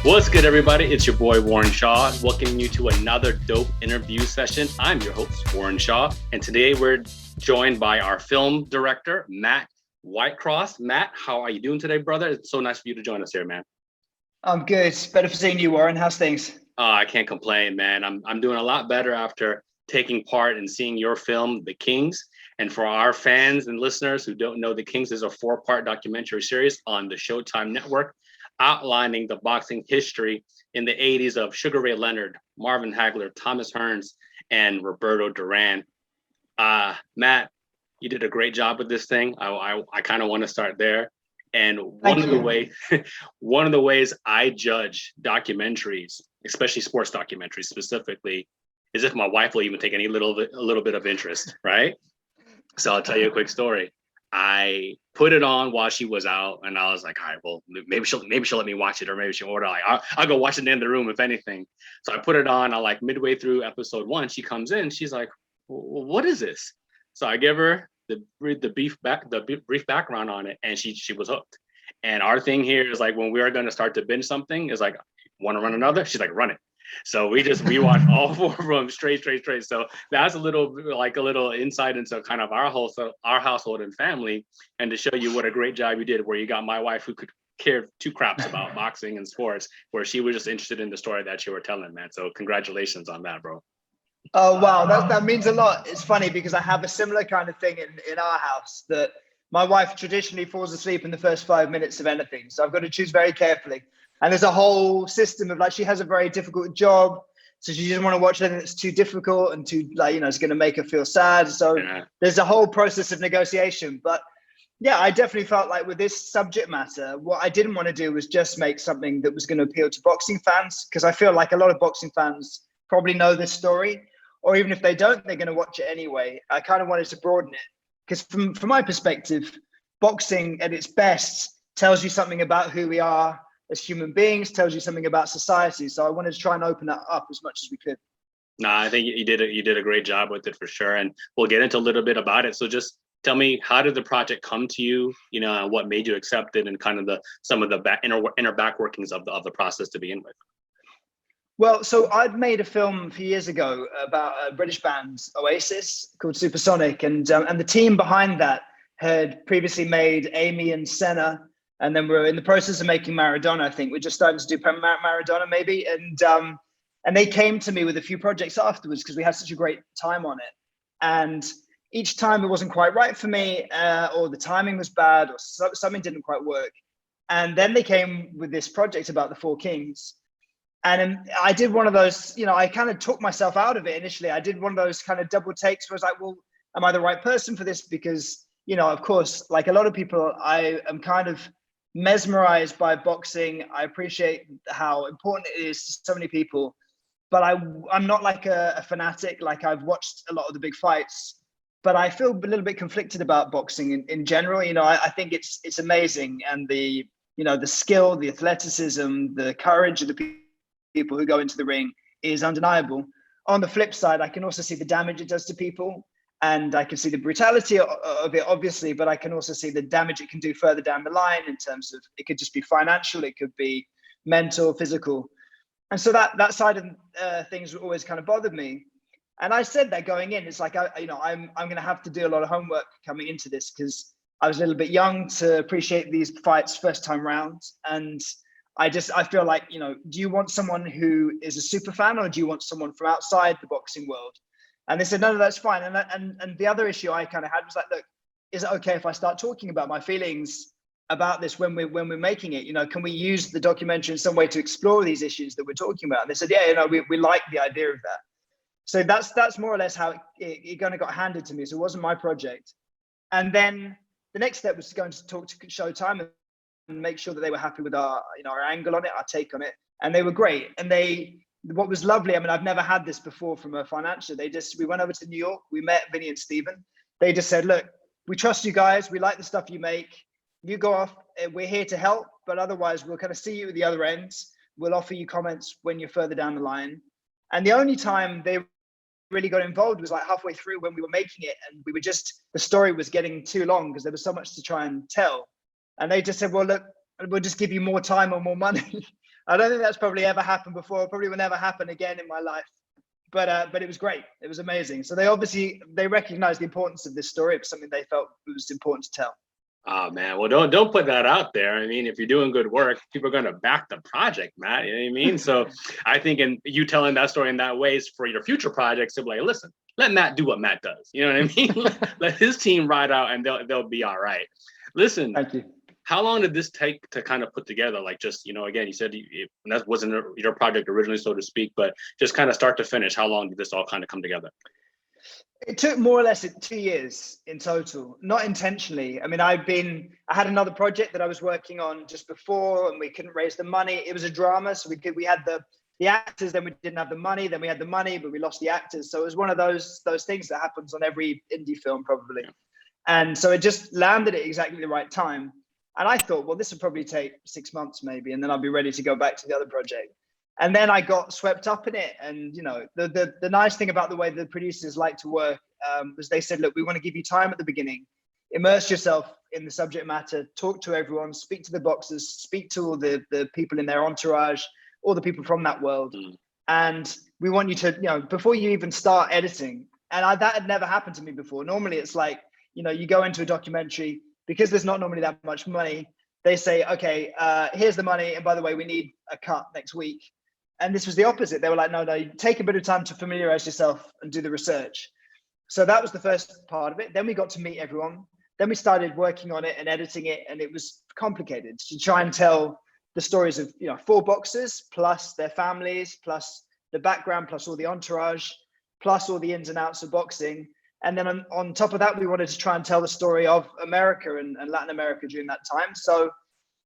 What's good, everybody? It's your boy, Warren Shaw, welcoming you to another dope interview session. I'm your host, Warren Shaw, and today we're joined by our film director, Mat Whitecross. Matt, how are you doing today, brother? It's so nice for you to join us here, man. I'm good. Better for seeing you, Warren. How's things? I can't complain, man. I'm doing a lot better after taking part in seeing your film, The Kings. And for our fans and listeners who don't know, The Kings is a 4-part documentary series on the Showtime network, outlining the boxing history in the 80s of Sugar Ray Leonard, Marvin Hagler, Thomas Hearns, and Roberto Duran. Matt, you did a great job with this thing. I kind of want to start there. And one of the ways I judge documentaries, especially sports documentaries specifically, is if my wife will even take a little bit of interest, right? So I'll tell you a quick story. I put it on while she was out, and I was like, all right, well, maybe she'll let me watch it, or maybe she'll order. Like, I'll go watch it in the room, if anything. So I put it on. I like midway through episode 1, she comes in. She's like, well, what is this? So I give her the brief background on it, and she was hooked. And our thing here is like, when we are going to start to binge something, is like, want to run another? She's like, run it. So we watch all 4 of them straight. So that's a little insight into kind of our household and family, and to show you what a great job you did, where you got my wife, who could care 2 craps about boxing and sports, where she was just interested in the story that you were telling, man. So congratulations on that, bro. Oh, wow. That means a lot. It's funny because I have a similar kind of thing in our house, that my wife traditionally falls asleep in the first 5 minutes of anything. So I've got to choose very carefully. And there's a whole system of, like, she has a very difficult job, so she doesn't want to watch anything that's too difficult and too, like, it's going to make her feel sad. So There's a whole process of negotiation. But yeah, I definitely felt like with this subject matter, what I didn't want to do was just make something that was going to appeal to boxing fans, because I feel like a lot of boxing fans probably know this story, or even if they don't, they're going to watch it anyway. I kind of wanted to broaden it, because from my perspective, boxing at its best tells you something about who we are as human beings, tells you something about society. So I wanted to try and open that up as much as we could. No, I think you did a great job with it, for sure. And we'll get into a little bit about it. So just tell me, how did the project come to you? What made you accept it, and kind of some of the inner back workings of the process to begin with. Well, so I'd made a film a few years ago about a British band, Oasis, called Supersonic, and the team behind that had previously made Amy and Senna. And then we're in the process of making Maradona. I think we're just starting to do Maradona, maybe. And they came to me with a few projects afterwards, because we had such a great time on it. And each time it wasn't quite right for me, or the timing was bad, or something didn't quite work. And then they came with this project about the 4 Kings. And I did one of those, I kind of took myself out of it initially. I did one of those kind of double takes where I was like, well, am I the right person for this? Because, of course, like a lot of people, I am kind of mesmerized by boxing. I appreciate how important it is to so many people, but I'm not like a fanatic. Like, I've watched a lot of the big fights, but I feel a little bit conflicted about boxing in general. I think it's amazing, and the skill, the athleticism, the courage of the people who go into the ring is undeniable. On the flip side, I can also see the damage it does to people. And I can see the brutality of it, obviously, but I can also see the damage it can do further down the line, in terms of, it could just be financial, it could be mental, physical. And so that side of things always kind of bothered me. And I said that going in, it's like, I'm going to have to do a lot of homework coming into this, because I was a little bit young to appreciate these fights first time round. And I feel like, do you want someone who is a super fan, or do you want someone from outside the boxing world? And they said, no, that's fine. And the other issue I kind of had was like, look, is it okay if I start talking about my feelings about this when we're making it? Can we use the documentary in some way to explore these issues that we're talking about? And they said, yeah, we like the idea of that. So that's more or less how it kind of got handed to me. So it wasn't my project. And then the next step was to go and talk to Showtime and make sure that they were happy with our angle on it, our take on it. And they were great. And what was lovely, I've never had this before from a financier. We went over to New York, we met Vinny and Steven. They just said, look, we trust you guys. We like the stuff you make. You go off, we're here to help, but otherwise we'll kind of see you at the other end. We'll offer you comments when you're further down the line. And the only time they really got involved was like halfway through when we were making it, and the story was getting too long because there was so much to try and tell. And they just said, well, look, we'll just give you more time or more money. I don't think that's probably ever happened before. Probably will never happen again in my life. But it was great. It was amazing. So they recognized the importance of this story. It was something they felt was important to tell. Oh man, well don't put that out there. I mean, if you're doing good work, people are gonna back the project, Matt. You know what I mean? So I think in you telling that story in that way is for your future projects to be like, listen, let Matt do what Matt does. You know what I mean? let his team ride out and they'll be all right. Listen, Thank you. how long did this take to kind of put together? Like just, again, you said that wasn't your project originally, so to speak, but just kind of start to finish, how long did this all kind of come together? It took more or less 2 years in total, not intentionally. I mean, I had another project that I was working on just before, and we couldn't raise the money. It was a drama, so we had the actors, then we didn't have the money, then we had the money, but we lost the actors. So it was one of those things that happens on every indie film, probably. Yeah. And so it just landed at exactly the right time. And I thought, well, this would probably take 6 months maybe, and then I'll be ready to go back to the other project. And then I got swept up in it. And, the nice thing about the way the producers like to work was they said, look, we want to give you time at the beginning, immerse yourself in the subject matter, talk to everyone, speak to the boxers, speak to all the people in their entourage, all the people from that world. And we want you to, before you even start editing, and that had never happened to me before. Normally it's like, you go into a documentary, because there's not normally that much money, they say, okay, here's the money. And by the way, we need a cut next week. And this was the opposite. They were like, no, take a bit of time to familiarize yourself and do the research. So that was the first part of it. Then we got to meet everyone. Then we started working on it and editing it. And it was complicated to try and tell the stories of, 4 boxers, plus their families, plus the background, plus all the entourage, plus all the ins and outs of boxing. And then on top of that, we wanted to try and tell the story of America and Latin America during that time. So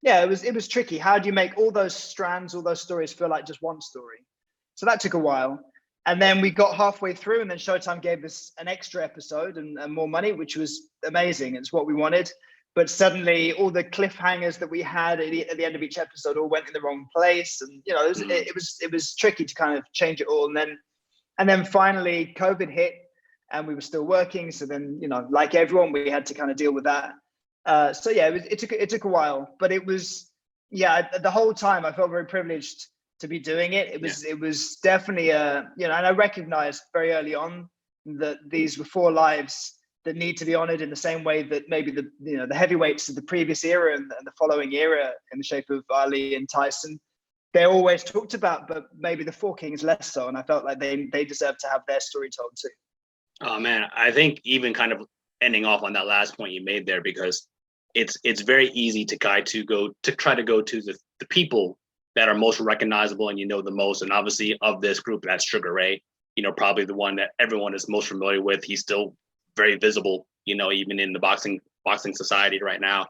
yeah, it was tricky. How do you make all those strands, all those stories feel like just one story? So that took a while. And then we got halfway through, and then Showtime gave us an extra episode and more money, which was amazing. It's what we wanted. But suddenly all the cliffhangers that we had at the end of each episode all went in the wrong place. And, it was tricky to kind of change it all. And then finally COVID hit and we were still working. So then, like everyone, we had to kind of deal with that. So yeah, it took a while, but it was, the whole time I felt very privileged to be doing it. It was definitely and I recognized very early on that these were 4 lives that need to be honored in the same way that maybe the heavyweights of the previous era and the following era in the shape of Ali and Tyson, they're always talked about, but maybe the 4 Kings less so. And I felt like they deserve to have their story told too. Oh man, I think even kind of ending off on that last point you made there, because it's very easy to try to go to the people that are most recognizable and the most. And obviously of this group, that's Sugar Ray, probably the one that everyone is most familiar with. He's still very visible, even in the boxing society right now.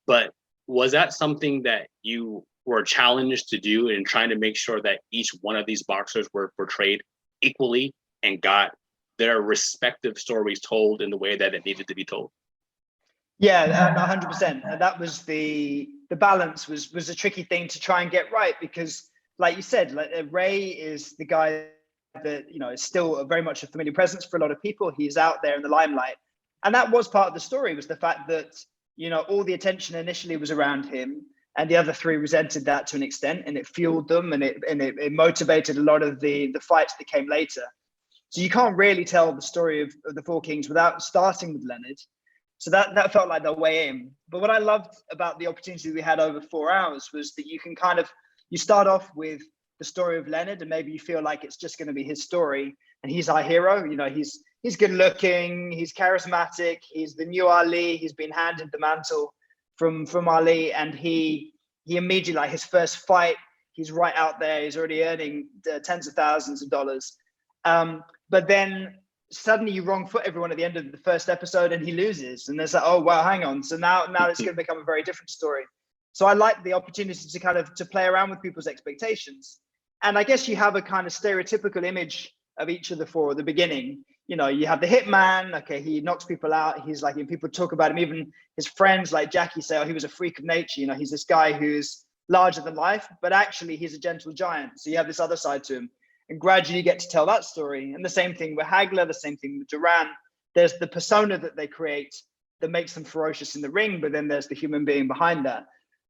But was that something that you were challenged to do in trying to make sure that each one of these boxers were portrayed equally and got their respective stories told in the way that it needed to be told? Yeah, 100%. And that was the balance was a tricky thing to try and get right, because like you said, Ray is the guy that, is still very much a familiar presence for a lot of people. He's out there in the limelight. And that was part of the story, was the fact that, all the attention initially was around him, and the other 3 resented that to an extent, and it fueled them, and it motivated a lot of the fights that came later. So you can't really tell the story of the 4 Kings without starting with Leonard. So that felt like the way in. But what I loved about the opportunity we had over 4 hours was that you can you start off with the story of Leonard, and maybe you feel like it's just going to be his story, and he's our hero. He's good looking, he's charismatic, he's the new Ali, he's been handed the mantle from Ali, and he immediately, like his first fight, he's right out there, he's already earning tens of thousands of dollars. But then suddenly you wrong foot everyone at the end of the first episode and he loses, and there's like, oh wow, hang on, so now it's going to become a very different story. So I like the opportunity to play around with people's expectations. And I guess you have a kind of stereotypical image of each of the 4 at the beginning. You have the hitman. Okay, he knocks people out. He's like, people talk about him, even his friends like Jackie say, oh, he was a freak of nature. He's this guy who's larger than life, but actually he's a gentle giant. So you have this other side to him, and gradually you get to tell that story. And the same thing with Hagler, the same thing with Duran. There's the persona that they create that makes them ferocious in the ring, but then there's the human being behind that.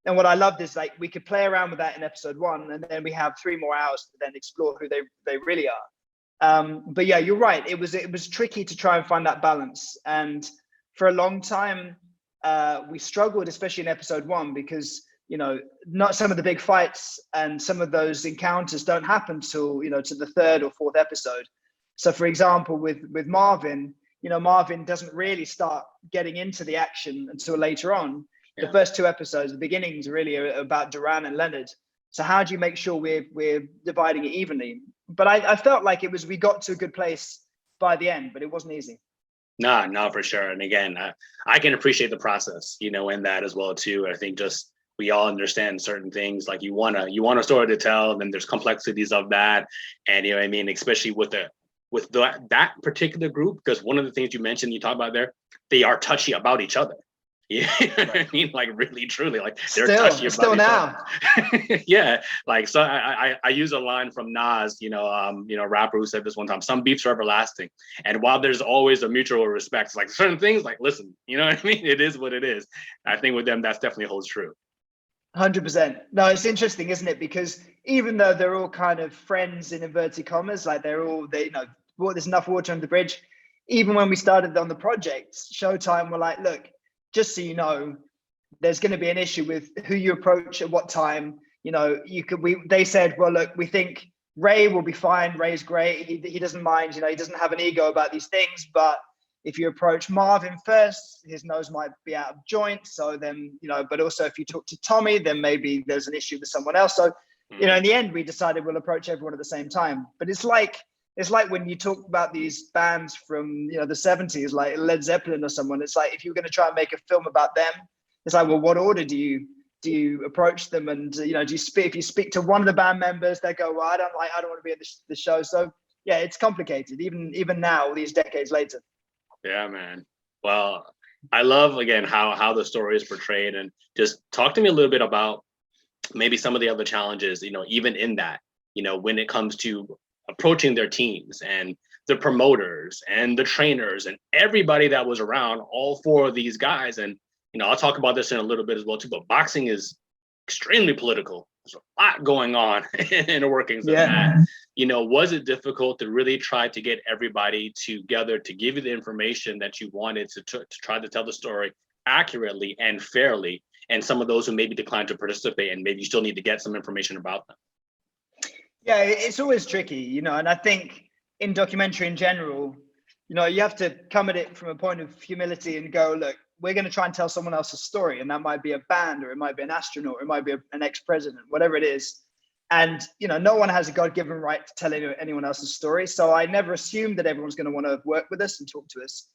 And what I loved is like we could play around with that in episode 1, and then we have 3 more hours to then explore who they really are. But yeah, you're right. It was tricky to try and find that balance, and for a long time we struggled, especially in episode 1, because not some of the big fights and some of those encounters don't happen till to the 3rd or 4th episode. So, for example, with Marvin, Marvin doesn't really start getting into the action until later on. Yeah. The first 2 episodes, the beginnings, really are about Duran and Leonard. So how do you make sure we're dividing it evenly? But I felt like we got to a good place by the end, but it wasn't easy. No, for sure. And again, I can appreciate the process, in that as well too. I think just we all understand certain things, like you want a story to tell, and then there's complexities of that, and especially with that particular group, because one of the things you mentioned, you talk about there, they are touchy about each other. Yeah, I mean, like really, truly, like they're touchy about still each now. Other. Yeah, like so. I use a line from Nas, rapper who said this one time: "Some beefs are everlasting," and while there's always a mutual respect, it's like certain things, like listen, you know what I mean? It is what it is. I think with them, that's definitely holds true. 100%. No, it's interesting, isn't it? Because even though they're all kind of friends in inverted commas, like there's enough water under the bridge. Even when we started on the project, Showtime were like, look, just so you know, there's going to be an issue with who you approach at what time. They said, well, look, we think Ray will be fine. Ray's great. He doesn't mind, he doesn't have an ego about these things. But if you approach Marvin first, his nose might be out of joint. So then, but also if you talk to Tommy, then maybe there's an issue with someone else. So, in the end, we decided we'll approach everyone at the same time. But it's like when you talk about these bands from the 70s, like Led Zeppelin or someone. It's like if you're going to try and make a film about them, it's like, well, what order do you approach them? And if you speak to one of the band members, they go, well, I don't want to be in the show. So yeah, it's complicated even now, these decades later. Yeah, man. Well, I love again how the story is portrayed, and just talk to me a little bit about maybe some of the other challenges, even in that, when it comes to approaching their teams and the promoters and the trainers and everybody that was around, all 4 of these guys. And, I'll talk about this in a little bit as well too, but boxing is extremely political. There's a lot going on in the workings of that. Was it difficult to really try to get everybody together to give you the information that you wanted to try to tell the story accurately and fairly, and some of those who maybe declined to participate and maybe you still need to get some information about them? Yeah, it's always tricky, and I think in documentary in general, you have to come at it from a point of humility and go, look, we're going to try and tell someone else's story. And that might be a band, or it might be an astronaut, or it might be an ex-president, whatever it is. And, no one has a God-given right to tell anyone else's story. So I never assumed that everyone's going to want to work with us and talk to us.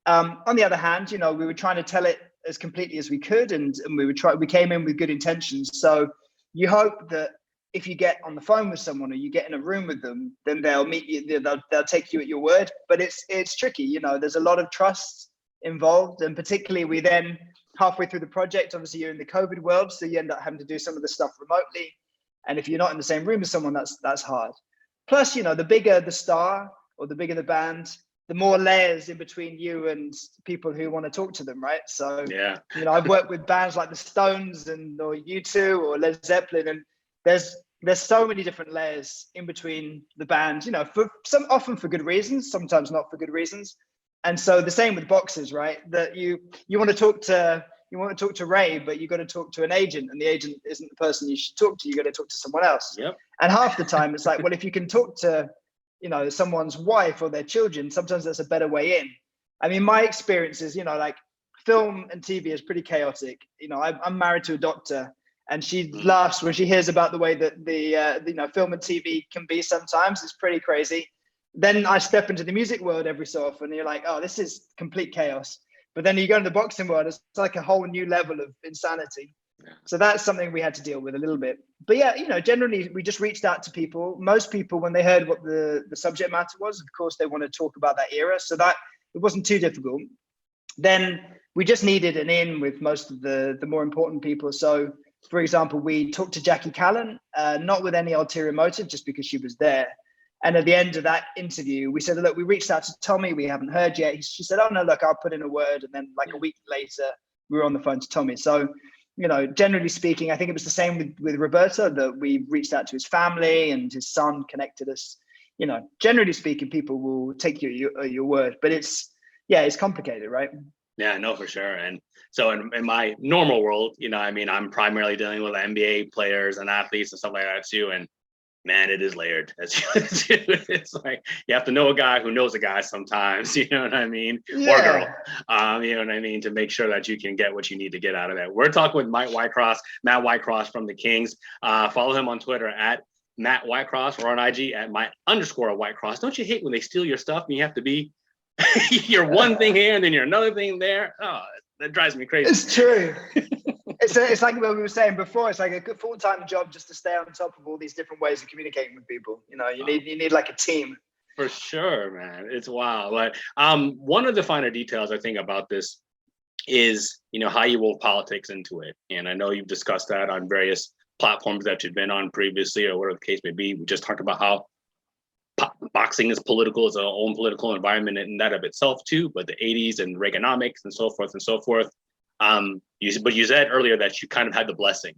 On the other hand, we were trying to tell it as completely as we could. And we came in with good intentions. So you hope that if you get on the phone with someone or you get in a room with them, then they'll meet you, they'll take you at your word. But it's tricky, there's a lot of trust involved. And particularly we then, halfway through the project, obviously you're in the COVID world, so you end up having to do some of the stuff remotely. And if you're not in the same room as someone, that's hard. Plus, the bigger the star or the bigger the band, the more layers in between you and people who want to talk to them, right? So, yeah, I've worked with bands like the Stones or U2 or Led Zeppelin, and there's so many different layers in between the band, for often for good reasons, sometimes not for good reasons. And so the same with boxers, right? That you want to talk to Ray, but you got to talk to an agent, and the agent isn't the person you should talk to. You got to talk to someone else. Yep. And half the time it's like, well, if you can talk to, someone's wife or their children, sometimes that's a better way in. I mean, my experience is, like film and TV is pretty chaotic. I'm married to a doctor, and she laughs when she hears about the way that the film and TV can be sometimes. It's pretty crazy. Then I step into the music world every so often, and you're like, oh, this is complete chaos. But then you go into the boxing world, it's like a whole new level of insanity. Yeah. So that's something we had to deal with a little bit. But yeah, generally we just reached out to people. Most people, when they heard what the subject matter was, of course, they want to talk about that era. So that it wasn't too difficult. Then we just needed an in with most of the more important people. So, for example, we talked to Jackie Callan, not with any ulterior motive, just because she was there. And at the end of that interview, we said, look, we reached out to Tommy. We haven't heard yet. She said, oh, no, look, I'll put in a word. And then like a week later, we were on the phone to Tommy. So generally speaking, I think it was the same with Roberto, that we reached out to his family and his son connected us. Generally speaking, people will take your word, but it's complicated, right? Yeah, no, for sure. And so in my normal world, I'm primarily dealing with NBA players and athletes and stuff like that too. And man, it is layered. It's like you have to know a guy who knows a guy sometimes, you know what I mean? Yeah. Or girl, you know what I mean? To make sure that you can get what you need to get out of that. We're talking with Mat Whitecross from the Kings. Follow him on Twitter at Mat Whitecross, or on IG at _Whitecross. Don't you hate when they steal your stuff and you have to be you're one thing here and then you're another thing there? Oh, that drives me crazy. It's true. It's like what we were saying before. It's like a good full-time job just to stay on top of all these different ways of communicating with people. You need like a team. For sure, man. It's wild. But one of the finer details I think about this is, how you wove politics into it. And I know you've discussed that on various platforms that you've been on previously, or whatever the case may be. We just talked about how boxing is political, it's its own political environment in that of itself too, but the 80s and Reaganomics and so forth and so forth. But you said earlier that you kind of had the blessing,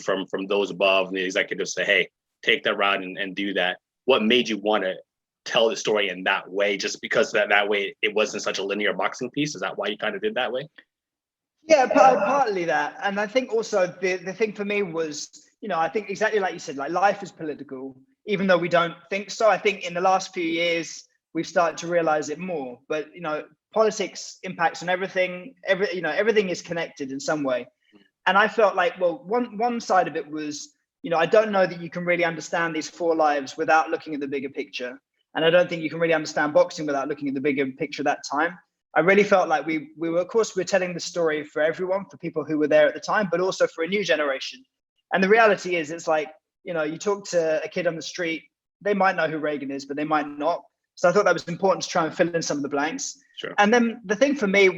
from those above, and the executives say, hey, take that route and do that. What made you want to tell the story in that way? Just because that way it wasn't such a linear boxing piece? Is that why you kind of did that way? Yeah, partly that. And I think also the thing for me was, I think exactly like you said, like life is political, even though we don't think so. I think in the last few years, we've started to realize it more. But, politics impacts on everything. Everything is connected in some way. And I felt like, well, one side of it was, I don't know that you can really understand these 4 lives without looking at the bigger picture. And I don't think you can really understand boxing without looking at the bigger picture at that time. I really felt like we were, of course, we're telling the story for everyone, for people who were there at the time, but also for a new generation. And the reality is, it's like, you talk to a kid on the street, they might know who Reagan is, but they might not. So I thought that was important to try and fill in some of the blanks. Sure. And then the thing for me,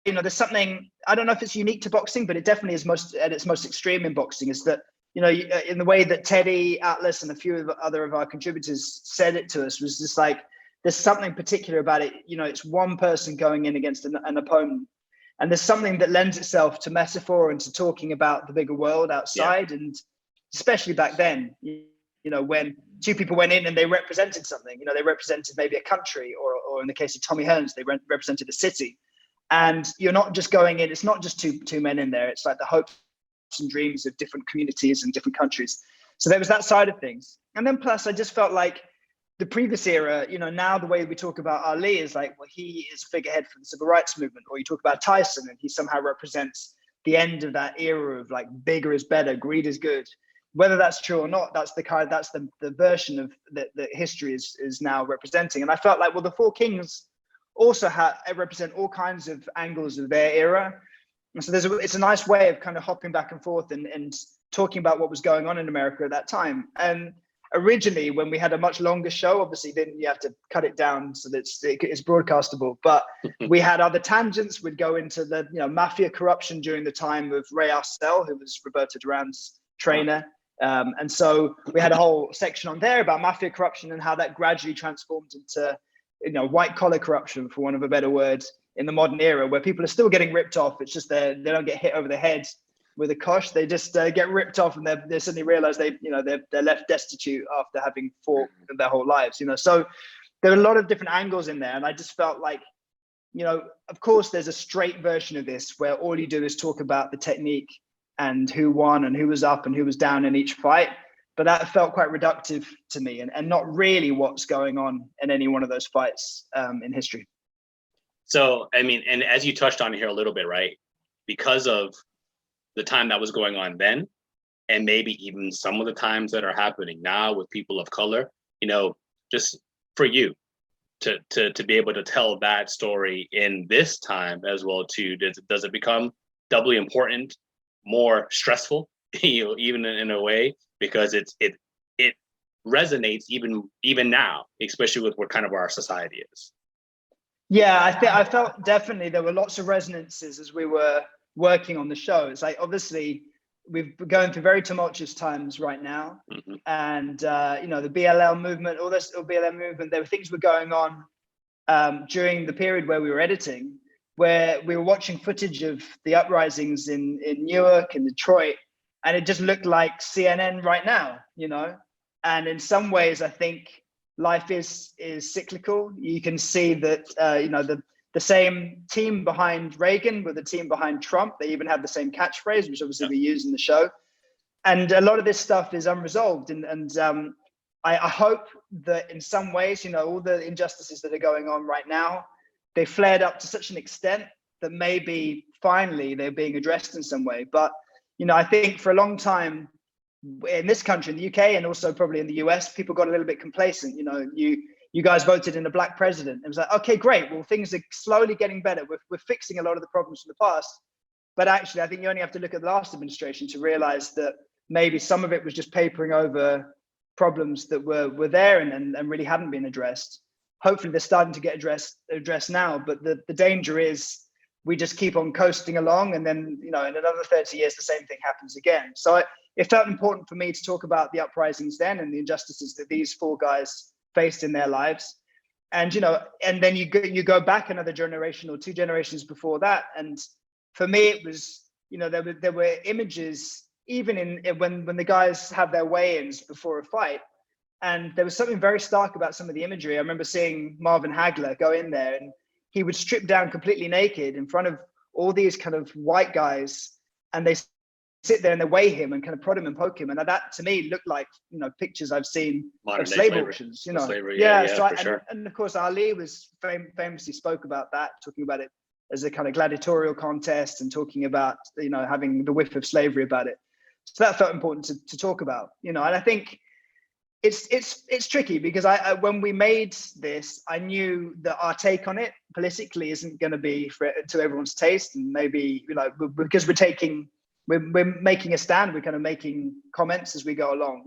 there's something, I don't know if it's unique to boxing, but it definitely is at its most extreme in boxing, is that, in the way that Teddy, Atlas, and a few of other of our contributors said it to us, was just like, there's something particular about it. It's one person going in against an opponent. And there's something that lends itself to metaphor and to talking about the bigger world outside. Yeah. And especially back then, when 2 people went in and they represented something, they represented maybe a country, or in the case of Tommy Hearns, they represented a city. And you're not just going in, it's not just two men in there. It's like the hopes and dreams of different communities and different countries. So there was that side of things. And then plus, I just felt like the previous era, now the way we talk about Ali is like, well, he is a figurehead for the civil rights movement, or you talk about Tyson and he somehow represents the end of that era of like bigger is better, greed is good. Whether that's true or not, that's the version of that history is now representing. And I felt like, well, the 4 kings also represent all kinds of angles of their era. And so it's a nice way of kind of hopping back and forth and talking about what was going on in America at that time. And originally, when we had a much longer show, obviously then you have to cut it down so that it's broadcastable, but we had other tangents. We'd go into the mafia corruption during the time of Ray Arcel, who was Roberto Duran's trainer. And so we had a whole section on there about mafia corruption and how that gradually transformed into white collar corruption, for want of a better word, in the modern era, where people are still getting ripped off. It's just they don't get hit over the head with a kosh. They just get ripped off, and they suddenly realize they're left destitute after having fought their whole lives. So there are a lot of different angles in there, and I just felt like, of course, there's a straight version of this where all you do is talk about the technique and who won and who was up and who was down in each fight. But that felt quite reductive to me, and not really what's going on in any one of those fights in history. So, I mean, and as you touched on here a little bit, right, because of the time that was going on then, and maybe even some of the times that are happening now with people of color, just for you to be able to tell that story in this time as well too, does it become doubly important, more stressful, even in a way, because it resonates even now, especially with what kind of our society is? Yeah, I felt definitely there were lots of resonances as we were working on the show. It's like, obviously we've been going through very tumultuous times right now. Mm-hmm. And the BLM movement, there were things were going on during the period where we were editing where we were watching footage of the uprisings in Newark and Detroit, and it just looked like CNN right now, you know. And in some ways, I think life is cyclical. You can see that you know, the same team behind Reagan with the team behind Trump. They even have the same catchphrase, which obviously we use in the show. And a lot of this stuff is unresolved. And I hope that in some ways, you know, all the injustices that are going on right now, they flared up to such an extent that maybe finally they're being addressed in some way. But, you know, I think for a long time in this country, in the UK, and also probably in the US, people got a little bit complacent. You know, you guys voted in a black president. It was like, okay, great. Well, things are slowly getting better. We're fixing a lot of the problems from the past. But actually, I think you only have to look at the last administration to realize that maybe some of it was just papering over problems that were there and really hadn't been addressed. Hopefully they're starting to get addressed now, but the danger is we just keep on coasting along, and then, you know, in another 30 years, the same thing happens again. So it felt important for me to talk about the uprisings then and the injustices that these four guys faced in their lives. And, you know, and then you go back another generation or two generations before that. And for me, it was, you know, there were images even when the guys have their weigh-ins before a fight. And there was something very stark about some of the imagery. I remember seeing Marvin Hagler go in there, and he would strip down completely naked in front of all these kind of white guys, and they sit there and they weigh him and kind of prod him and poke him. And that to me looked like, you know, pictures I've seen of slave auctions, you know. Slavery, so for sure. and of course Ali was famously spoke about that, talking about it as a kind of gladiatorial contest and talking about, you know, having the whiff of slavery about it. So that felt important to talk about, you know. And I think it's tricky because I when we made this, I knew that our take on it politically isn't going to be to everyone's taste, and maybe, you know, because we're making a stand, we're kind of making comments as we go along.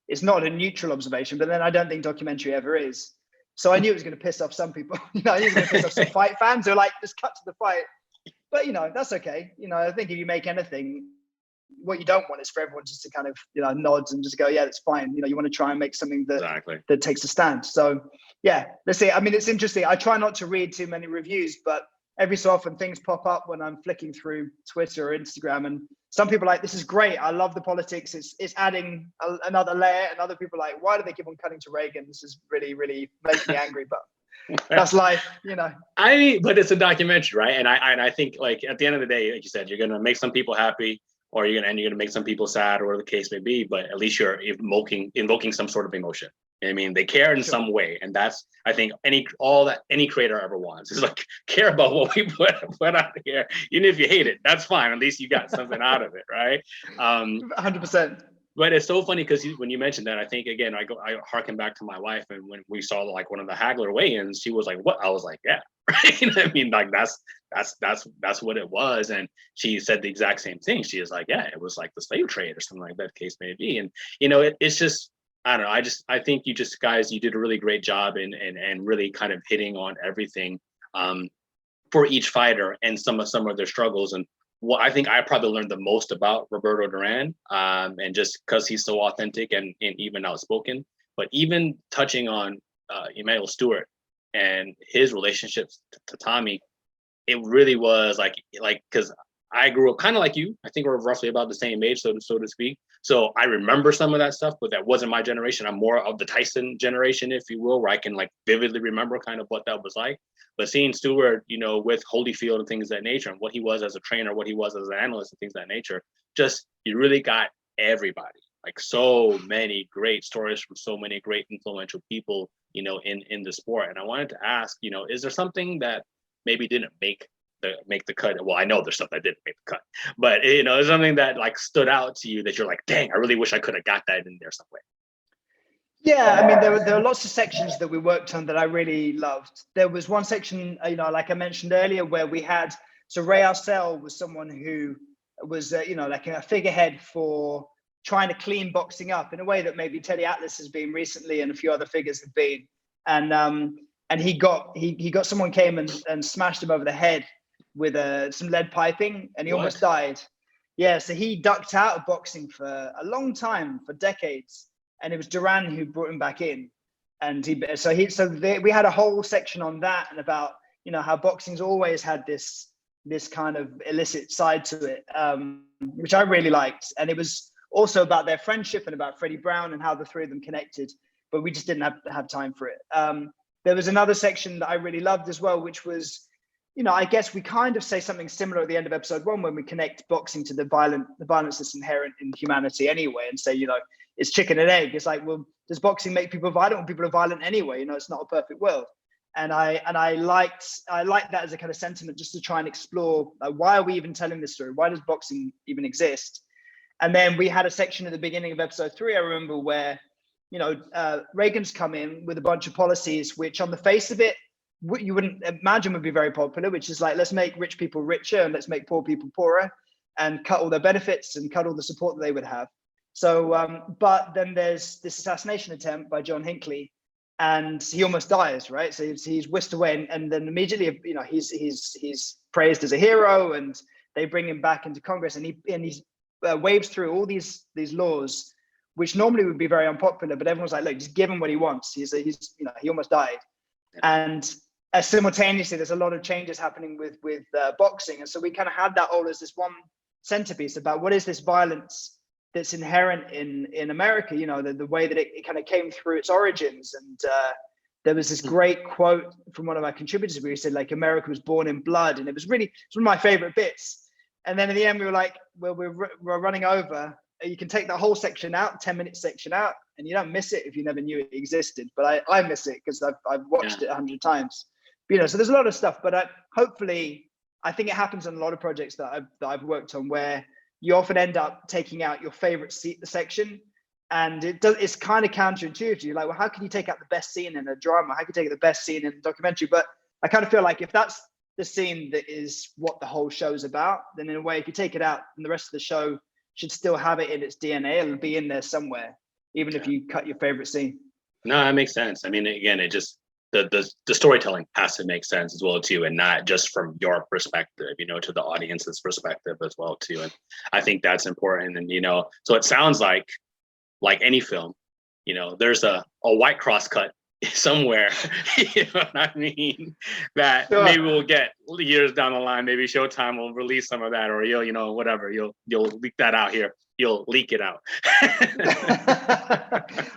It's not a neutral observation, but then I don't think documentary ever is. So I knew it was going to piss off some people. You know, I knew it was going to piss off some fight fans who are like, just cut to the fight. But, you know, that's okay. You know, I think if you make anything, what you don't want is for everyone just to kind of, you know, nods and just go, yeah, that's fine. You know, you want to try and make something that takes a stand. So yeah, let's see. I mean, it's interesting. I try not to read too many reviews, but every so often things pop up when I'm flicking through Twitter or Instagram, and some people are like, this is great. I love the politics. It's adding another layer. And other people are like, why do they keep on cutting to Reagan? This is really, really making me angry, but that's life, you know. But it's a documentary, right? And I think, like, at the end of the day, like you said, you're going to make some people happy, or you're going to make some people sad, or whatever the case may be, but at least you're invoking some sort of emotion. I mean, they care in some way, and that's, I think, any creator ever wants is like, care about what we put out here, even if you hate it, that's fine. At least you got something out of it, right? 100%. But it's so funny because when you mentioned that, I think, again, I harken back to my wife, and when we saw like one of the Hagler weigh-ins, she was like, "What?" I was like, "Yeah," right? You know what I mean, like that's what it was, and she said the exact same thing. She was like, "Yeah, it was like the slave trade or something like that, case may be," and you know, it's just. I don't know. I think you guys, you did a really great job in really kind of hitting on everything for each fighter and some of their struggles. And what I think I probably learned the most about Roberto Duran, and just because he's so authentic and even outspoken, but even touching on Emmanuel Stewart and his relationships to Tommy, it really was like because I grew up kind of like you. I think we're roughly about the same age, so to speak. So I remember some of that stuff, but that wasn't my generation. I'm more of the Tyson generation, if you will, where I can like vividly remember kind of what that was like. But seeing Stewart, you know, with Holyfield and things of that nature, and what he was as a trainer, what he was as an analyst and things of that nature, just, you really got everybody. Like, so many great stories from so many great influential people, you know, in the sport. And I wanted to ask, you know, is there something that maybe didn't make the cut? Well, I know there's stuff that didn't make the cut, but, you know, something that like stood out to you that you're like, dang, I really wish I could have got that in there some way. Yeah, I mean, there were lots of sections that we worked on that I really loved. There was one section, you know, like I mentioned earlier, where we had, so Ray Arcel was someone who was, you know, like a figurehead for trying to clean boxing up in a way that maybe Teddy Atlas has been recently, and a few other figures have been. And he got someone came and smashed him over the head with some lead piping, and he almost died. Yeah, so he ducked out of boxing for a long time, for decades, and it was Duran who brought him back in. And we had a whole section on that, and about, how boxing's always had this kind of illicit side to it, which I really liked. And it was also about their friendship and about Freddie Brown and how the three of them connected, but we just didn't have time for it. There was another section that I really loved as well, which was, I guess we kind of say something similar at the end of episode 1 when we connect boxing to the violence that's inherent in humanity anyway, and say, it's chicken and egg. It's like, well, does boxing make people violent when people are violent anyway? It's not a perfect world. And I liked that as a kind of sentiment, just to try and explore, why are we even telling this story? Why does boxing even exist? And then we had a section at the beginning of episode 3, I remember, where, Reagan's come in with a bunch of policies, which on the face of it, you wouldn't imagine would be very popular, which is like, let's make rich people richer and let's make poor people poorer and cut all their benefits and cut all the support that they would have. So, but then there's this assassination attempt by John Hinckley, and he almost dies, right? So he's whisked away, and then immediately, he's praised as a hero, and they bring him back into Congress, and he waves through all these laws, which normally would be very unpopular, but everyone's like, look, just give him what he wants. He almost died, and simultaneously, there's a lot of changes happening with boxing, and so we kind of had that all as this one centerpiece about what is this violence that's inherent in America, the way that it kind of came through its origins. And there was this great quote from one of our contributors where he said, like, America was born in blood. And it's one of my favorite bits. And then in the end, we were like, well, we're running over. You can take that whole section out, 10-minute section out, and you don't miss it if you never knew it existed. But I miss it because I've watched it 100 times. But, so there's a lot of stuff, but hopefully, I think it happens on a lot of projects that I've worked on, where you often end up taking out your favorite section, and it's kind of counterintuitive. You're like, well, how can you take out the best scene in a drama? How can you take out the best scene in a documentary? But I kind of feel like if that's the scene that is what the whole show's about, then in a way, if you take it out, then the rest of the show should still have it in its DNA. It'll be in there somewhere, even if you cut your favorite scene. No, that makes sense. I mean, again, it just, the storytelling has to make sense as well too, and not just from your perspective, to the audience's perspective as well too. And I think that's important. And so it sounds like any film, there's a Whitecross cut somewhere, you know what I mean, that sure. Maybe we'll get years down the line. Maybe Showtime will release some of that, or whatever, you'll leak that out here. You'll leak it out.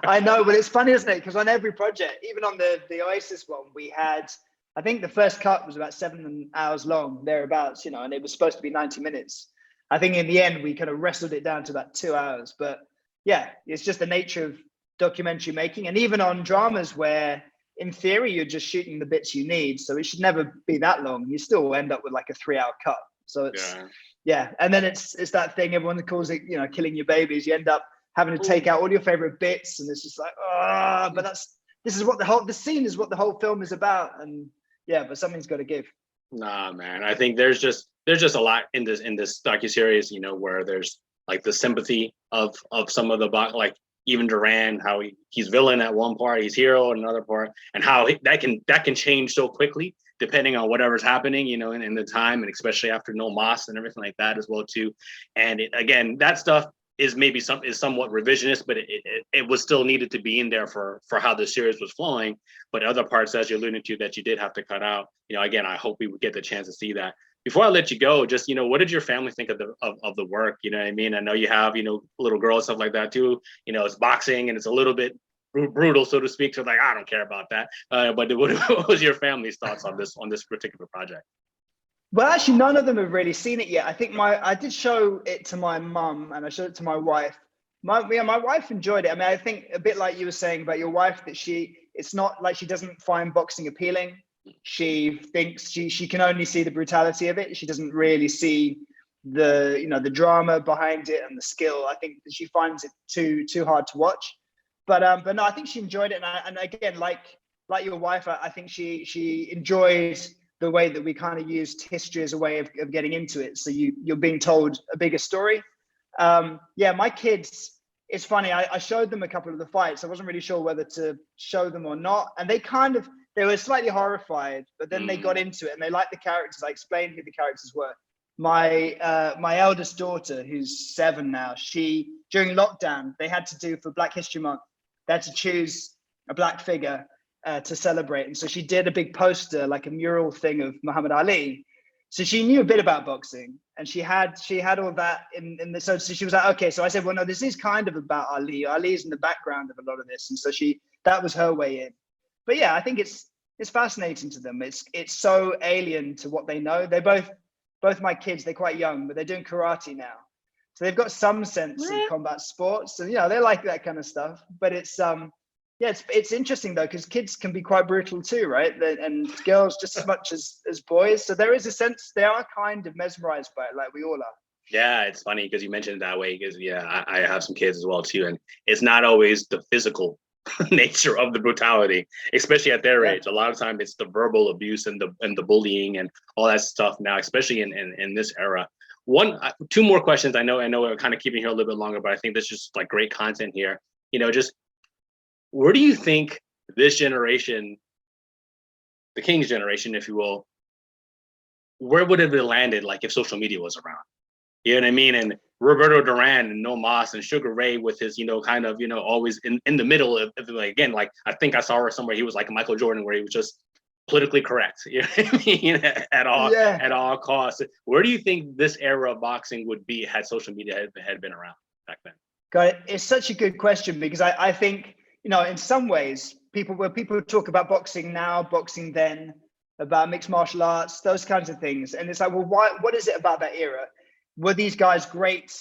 I know, but it's funny, isn't it? Because on every project, even on the Oasis one, we had, I think the first cut was about 7 hours long, thereabouts, and it was supposed to be 90 minutes. I think in the end, we kind of wrestled it down to about 2 hours. But yeah, it's just the nature of documentary making. And even on dramas where, in theory, you're just shooting the bits you need, so it should never be that long. You still end up with like a 3-hour cut. So it's, yeah. And then it's that thing, everyone calls it, killing your babies. You end up having to take out all your favorite bits, and it's just like, but the scene is what the whole film is about. And yeah, but something's got to give. Nah, man. I think there's just a lot in this docuseries, where there's like the sympathy of some of the, like, even Duran, how he's villain at one part, he's hero at another part, and how that can change so quickly depending on whatever's happening, in the time, and especially after No Mas and everything like that as well too. And again, that stuff is maybe somewhat revisionist, but it was still needed to be in there for how the series was flowing. But other parts, as you alluded to, that you did have to cut out, again, I hope we would get the chance to see that. Before I let you go, just, what did your family think of the work? You know what I mean? I know you have, little girls, stuff like that too. It's boxing and it's a little bit brutal, so to speak. So like, I don't care about that. But what was your family's thoughts on this particular project? Well, actually, none of them have really seen it yet. I think I did show it to my mum, and I showed it to my wife. My wife enjoyed it. I mean, I think a bit like you were saying about your wife, that it's not like she doesn't find boxing appealing. She thinks she can only see the brutality of it. She doesn't really see the drama behind it and the skill. I think that she finds it too hard to watch. But no, I think she enjoyed it. And again, like your wife, I think she enjoyed the way that we kind of used history as a way of getting into it. So you're being told a bigger story. Yeah, my kids, it's funny. I showed them a couple of the fights. I wasn't really sure whether to show them or not. And they were slightly horrified, but then they got into it and they liked the characters. I explained who the characters were. My eldest daughter, who's 7 now, during lockdown, they had to do, for Black History Month, they had to choose a black figure. to celebrate. And so she did a big poster, like a mural thing of Muhammad Ali. So she knew a bit about boxing, and she had all that in the, so she was like, okay. So I said, well, no, this is kind of about Ali. Ali's in the background of a lot of this. And so that was her way in. But yeah, I think it's fascinating to them. It's so alien to what they know. They both my kids, they're quite young, but they're doing karate now. So they've got some sense of combat sports, and they like that kind of stuff. But it's it's interesting though, because kids can be quite brutal too, right? And girls just as much as boys. So there is a sense they are kind of mesmerized by it, like we all are. Yeah, it's funny because you mentioned it that way. Because I have some kids as well too, and it's not always the physical nature of the brutality, especially at their age. A lot of time it's the verbal abuse and the bullying and all that stuff now, especially in this era. Two more questions. I know we're kind of keeping here a little bit longer, but I think this is just like great content here. Just where do you think this generation, the Kings generation, if you will, where would it have landed like if social media was around? You know what I mean? And Roberto Duran and No Mas and Sugar Ray with his, kind of, always in the middle of like, again, like I think I saw somewhere he was like Michael Jordan, where he was just politically correct, you know what I mean? At all costs. Where do you think this era of boxing would be had social media had been around back then? Got it. It's such a good question, because I think, in some ways, people talk about boxing now, boxing then, about mixed martial arts, those kinds of things. And it's like, well, what is it about that era? Were these guys great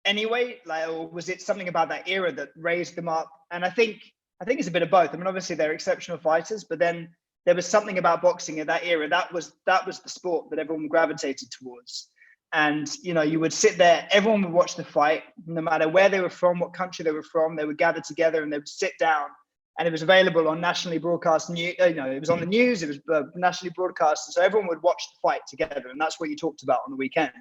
anyway? Like, or was it something about that era that raised them up? And I think it's a bit of both. I mean, obviously they're exceptional fighters, but then there was something about boxing in that era that was the sport that everyone gravitated towards. And you would sit there, everyone would watch the fight, no matter where they were from, what country they were from. They would gather together and they would sit down, and it was available on nationally broadcast news. It was on the news. It was nationally broadcast, and so everyone would watch the fight together, and that's what you talked about on the weekend.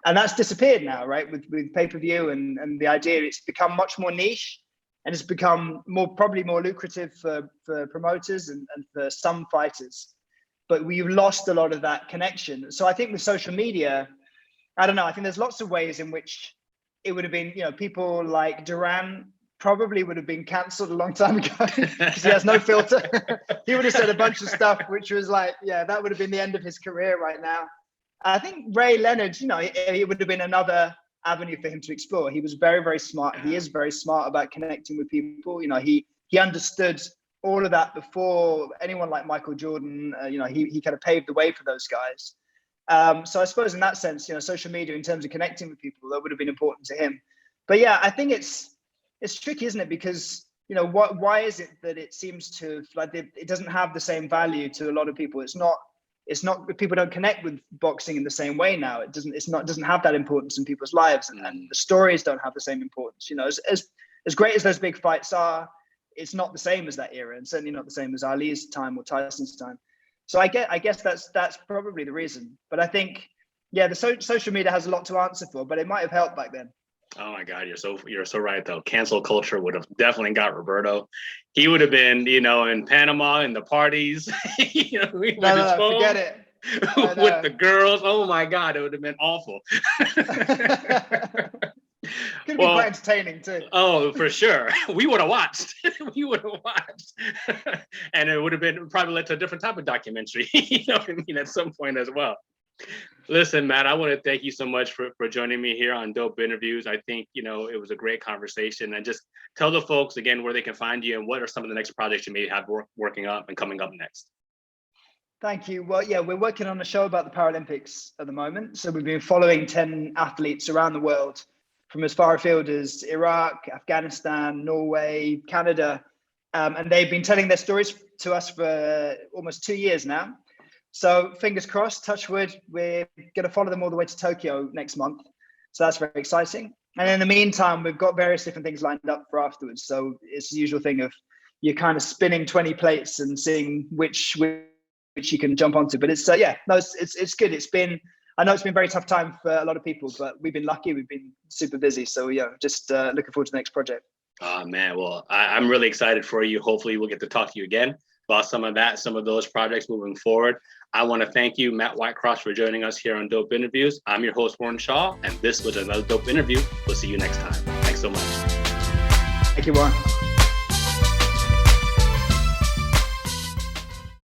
And that's disappeared now, right? With pay-per-view and the idea, it's become much more niche, and it's become probably more lucrative for promoters and for some fighters. But we've lost a lot of that connection. So I think with social media, I don't know. I think there's lots of ways in which it would have been, people like Duran probably would have been cancelled a long time ago because he has no filter. He would have said a bunch of stuff, which was like, that would have been the end of his career right now. I think Leonard, it would have been another avenue for him to explore. He was very, very smart. He is very smart about connecting with people. He understood all of that before anyone like Michael Jordan. He kind of paved the way for those guys. So I suppose in that sense, social media in terms of connecting with people, that would have been important to him. But yeah, I think it's tricky, isn't it? Because, why is it that it seems to, like, it doesn't have the same value to a lot of people? It's not, people don't connect with boxing in the same way now. It doesn't have that importance in people's lives, and the stories don't have the same importance. As great as those big fights are, it's not the same as that era, and certainly not the same as Ali's time or Tyson's time. So I guess that's probably the reason. But I think, the social media has a lot to answer for, but it might have helped back then. Oh my God, you're so right though. Cancel culture would have definitely got Roberto. He would have been, in Panama in the parties, forget it. With the girls. Oh my God, it would have been awful. Could be quite entertaining too. Oh, for sure. We would have watched. And it would have been probably led to a different type of documentary, at some point as well. Listen, Matt, I want to thank you so much for joining me here on Dope Interviews. I think, it was a great conversation. And just tell the folks again where they can find you and what are some of the next projects you may have working up and coming up next. Thank you. Well, we're working on a show about the Paralympics at the moment. So we've been following 10 athletes around the world, from as far afield as Iraq, Afghanistan, Norway, Canada. And they've been telling their stories to us for almost 2 years now. So fingers crossed, touch wood, we're going to follow them all the way to Tokyo next month. So that's very exciting. And in the meantime, we've got various different things lined up for afterwards. So it's the usual thing of you're kind of spinning 20 plates and seeing which you can jump onto. But it's it's good. I know it's been a very tough time for a lot of people, but we've been lucky. We've been super busy. So just looking forward to the next project. Oh man, well, I'm really excited for you. Hopefully we'll get to talk to you again about some of those projects moving forward. I want to thank you, Mat Whitecross, for joining us here on Dope Interviews. I'm your host, Warren Shaw, and this was another Dope Interview. We'll see you next time. Thanks so much. Thank you, Warren.